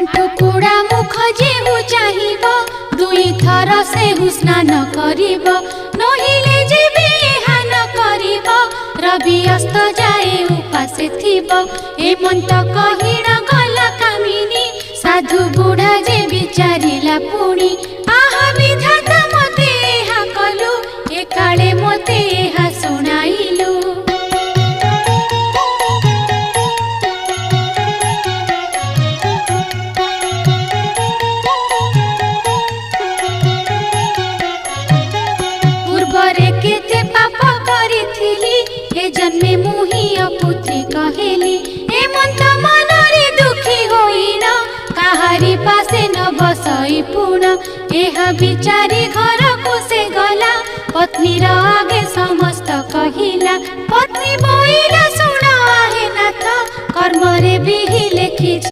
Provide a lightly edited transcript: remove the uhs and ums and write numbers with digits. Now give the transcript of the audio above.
टुकुड़ा मुख जेहु चाहिब दुई थर सेहु स्नान करिब नहिले जेबे हान करिब रवि अस्त जाए उपासे थिब एमंत कहिण गला कामिनी साधु बुढ़ा जे विचारिला पुणी आहा विधाता मते हा कलु एकाळे मते हा सुनाइलु। पूर्वरे केते पाप करिथिली हे जन्मे मुही अपुत्री कहेली एमंत मनरे दुखी होइන काहारी पासे न बसई पुण एहा विचारी घर को से गला पत्नी रा आगे समस्त कहिला पत्नी बोइला सुना हे नाथ कर्म रे बिहि लेखि।